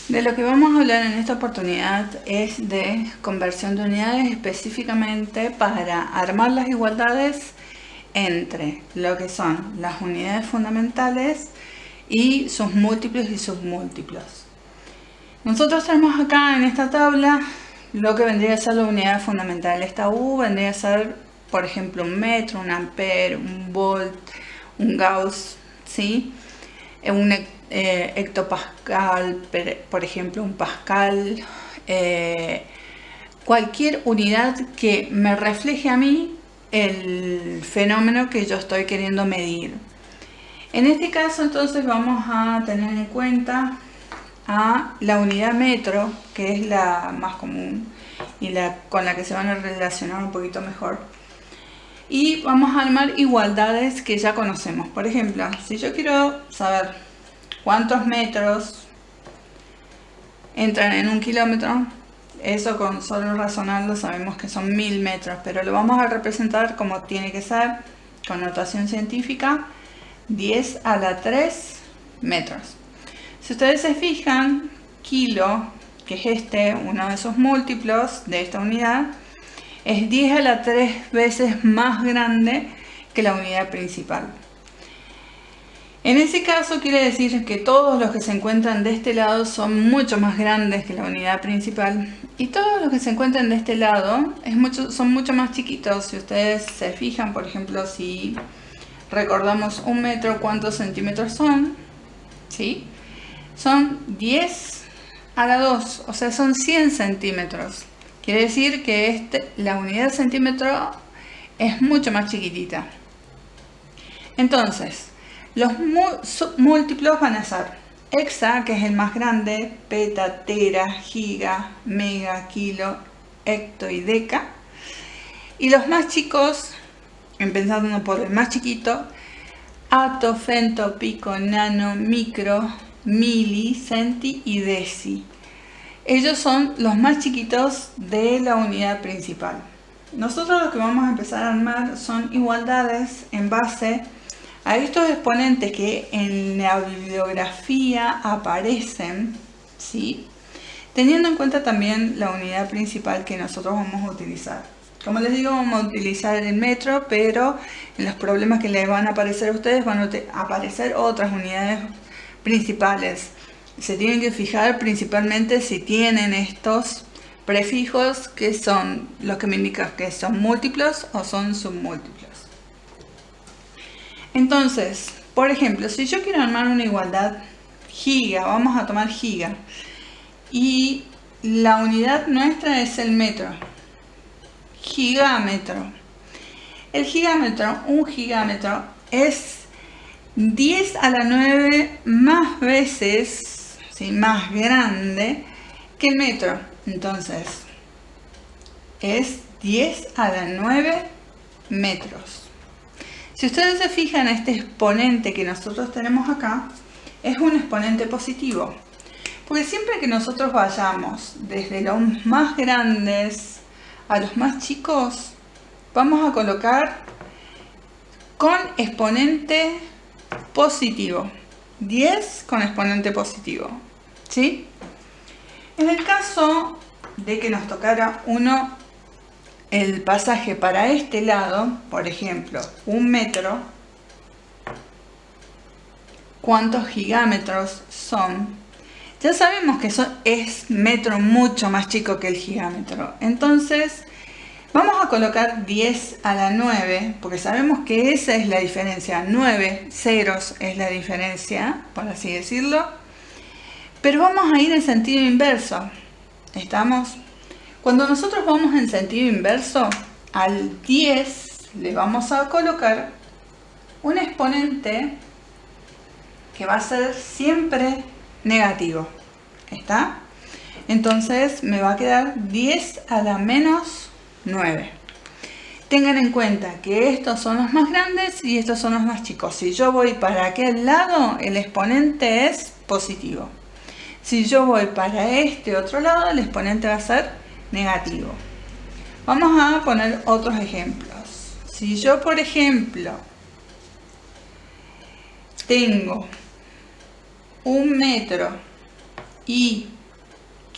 De lo que vamos a hablar en esta oportunidad es de conversión de unidades, específicamente para armar las igualdades entre lo que son las unidades fundamentales y sus múltiplos y submúltiplos. Nosotros tenemos acá en esta tabla lo que vendría a ser la unidad fundamental. Esta U vendría a ser, por ejemplo, un metro, un ampere, un volt, un gauss, ¿sí? Un hectopascal, por ejemplo, un pascal, cualquier unidad que me refleje a mí el fenómeno que yo estoy queriendo medir. En este caso, entonces, vamos a tener en cuenta a la unidad metro, que es la más común y con la que se van a relacionar un poquito mejor. Y vamos a armar igualdades que ya conocemos. Por ejemplo, si yo quiero saber cuántos metros entran en un kilómetro, eso con solo razonarlo sabemos que son 1000 metros, pero lo vamos a representar como tiene que ser, con notación científica, 10 a la 3 metros. Si ustedes se fijan, kilo, que es uno de esos múltiplos de esta unidad, es 10 a la 3 veces más grande que la unidad principal. En ese caso quiere decir que todos los que se encuentran de este lado son mucho más grandes que la unidad principal, y todos los que se encuentran de este lado son mucho más chiquitos. Si ustedes se fijan, por ejemplo, si recordamos un metro, ¿cuántos centímetros son? ¿Sí? Son 10 a la 2, o sea, son 100 centímetros. Quiere decir que la unidad de centímetro es mucho más chiquitita. Entonces, los múltiplos van a ser hexa, que es el más grande, peta, tera, giga, mega, kilo, hecto y deca. Y los más chicos, empezando por el más chiquito, ato, femto, pico, nano, micro, mili, centi y deci. Ellos son los más chiquitos de la unidad principal. Nosotros lo que vamos a empezar a armar son igualdades en base a estos exponentes que en la bibliografía aparecen, ¿sí? Teniendo en cuenta también la unidad principal que nosotros vamos a utilizar. Como les digo, vamos a utilizar el metro, pero en los problemas que les van a aparecer a ustedes van a aparecer otras unidades principales. Se tienen que fijar principalmente si tienen estos prefijos que son los que me indican que son múltiplos o son submúltiplos. Entonces, por ejemplo, si yo quiero armar una igualdad giga, vamos a tomar giga, y la unidad nuestra es el metro. Gigámetro. El gigámetro, un gigámetro, es 10 a la 9 más veces, ¿sí?, más grande que el metro. Entonces, es 10 a la 9 metros. Si ustedes se fijan, este exponente que nosotros tenemos acá es un exponente positivo. Porque siempre que nosotros vayamos desde los más grandes a los más chicos, vamos a colocar con exponente positivo. 10 con exponente positivo, ¿sí? En el caso de que nos tocara el pasaje para este lado, por ejemplo, un metro, ¿cuántos gigámetros son? Ya sabemos que es metro mucho más chico que el gigámetro. Entonces, vamos a colocar 10 a la 9, porque sabemos que esa es la diferencia. 9 ceros es la diferencia, por así decirlo. Pero vamos a ir en sentido inverso. ¿Estamos? Cuando nosotros vamos en sentido inverso, al 10 le vamos a colocar un exponente que va a ser siempre negativo. ¿Está? Entonces me va a quedar 10 a la menos 9. Tengan en cuenta que estos son los más grandes y estos son los más chicos. Si yo voy para aquel lado, el exponente es positivo. Si yo voy para este otro lado, el exponente va a ser negativo. Vamos a poner otros ejemplos. Si yo, por ejemplo, tengo un metro y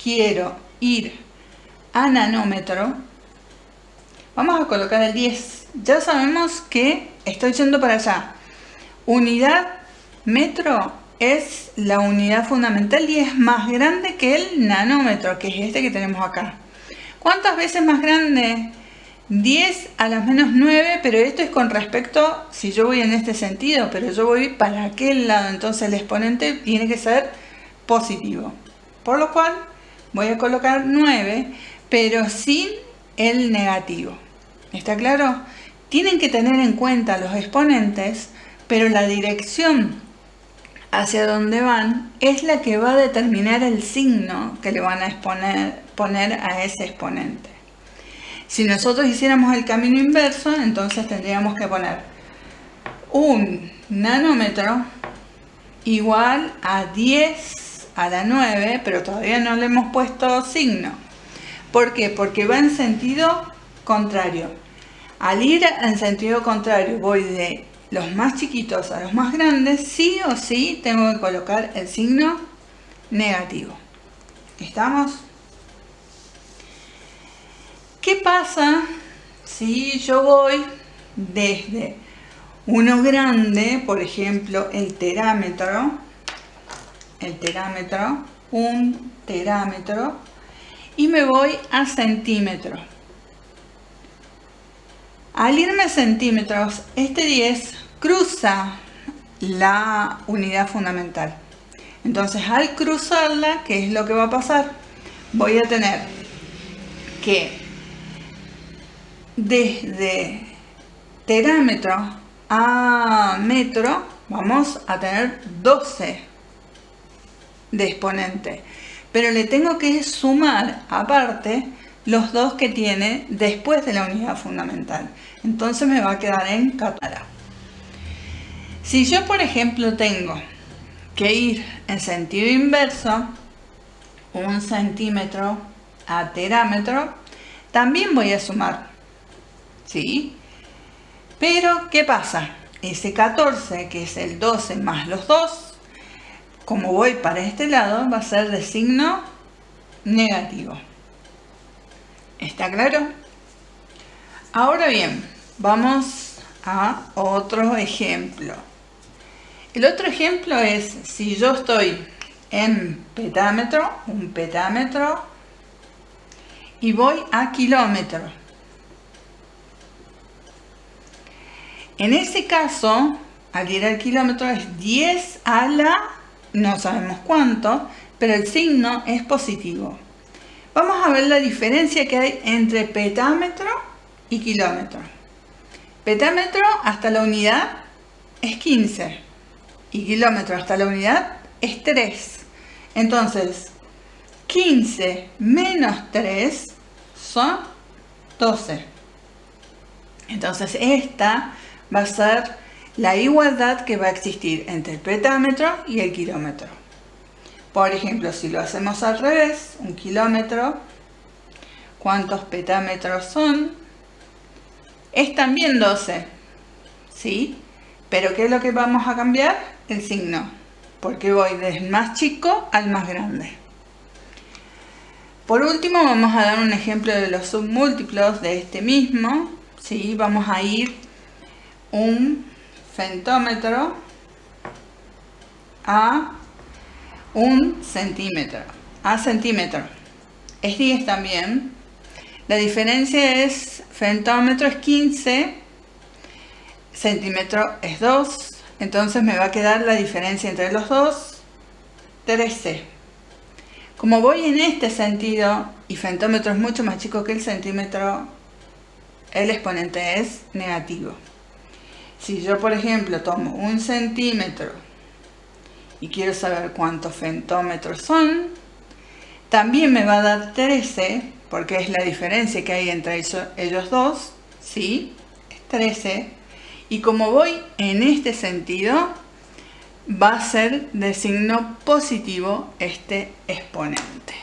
quiero ir a nanómetro, vamos a colocar el 10. Ya sabemos que estoy yendo para allá. Unidad metro es la unidad fundamental y es más grande que el nanómetro, que es este que tenemos acá. ¿Cuántas veces más grande? 10 a la menos 9, pero esto es con respecto, si yo voy en este sentido, pero yo voy para aquel lado, entonces el exponente tiene que ser positivo. Por lo cual voy a colocar 9, pero sin el negativo. ¿Está claro? Tienen que tener en cuenta los exponentes, pero la dirección hacia donde van es la que va a determinar el signo que le van a poner a ese exponente. Si nosotros hiciéramos el camino inverso, entonces tendríamos que poner un nanómetro igual a 10 a la 9, pero todavía no le hemos puesto signo. ¿Por qué? Porque va en sentido contrario. Al ir en sentido contrario, voy de los más chiquitos a los más grandes, sí o sí tengo que colocar el signo negativo. ¿Estamos? ¿Qué pasa si yo voy desde uno grande, por ejemplo el terámetro, un terámetro, y me voy a centímetro? Al irme a centímetros, este 10 cruza la unidad fundamental. Entonces, al cruzarla, ¿qué es lo que va a pasar? Voy a tener que desde terámetro a metro vamos a tener 12 de exponente. Pero le tengo que sumar aparte los 2 que tiene después de la unidad fundamental. Entonces me va a quedar en 14. Si yo, por ejemplo, tengo que ir en sentido inverso, un centímetro a terámetro, también voy a sumar, ¿sí? Pero, ¿qué pasa? Ese 14, que es el 12 más los 2, como voy para este lado, va a ser de signo negativo. ¿Está claro? Ahora bien, vamos a otro ejemplo. El otro ejemplo es si yo estoy en petámetro, un petámetro, y voy a kilómetro. En ese caso, al ir al kilómetro es 10 a la, no sabemos cuánto, pero el signo es positivo. Vamos a ver la diferencia que hay entre petámetro y kilómetro. Petámetro hasta la unidad es 15 y kilómetro hasta la unidad es 3. Entonces, 15 menos 3 son 12. Entonces, esta va a ser la igualdad que va a existir entre el petámetro y el kilómetro. Por ejemplo, si lo hacemos al revés, un kilómetro, ¿cuántos petámetros son? Es también 12, ¿sí? Pero ¿qué es lo que vamos a cambiar? El signo, porque voy del más chico al más grande. Por último, vamos a dar un ejemplo de los submúltiplos de este mismo, ¿sí? Vamos a ir un femtómetro a un centímetro, a centímetro. Es 10 también. La diferencia es, femtómetro es 15, centímetro es 2. Entonces me va a quedar la diferencia entre los dos, 13. Como voy en este sentido y femtómetro es mucho más chico que el centímetro, el exponente es negativo. Si yo, por ejemplo, tomo un centímetro y quiero saber cuántos femtómetros son, también me va a dar 13, porque es la diferencia que hay entre ellos dos, ¿sí? Es 13. Y como voy en este sentido, va a ser de signo positivo este exponente.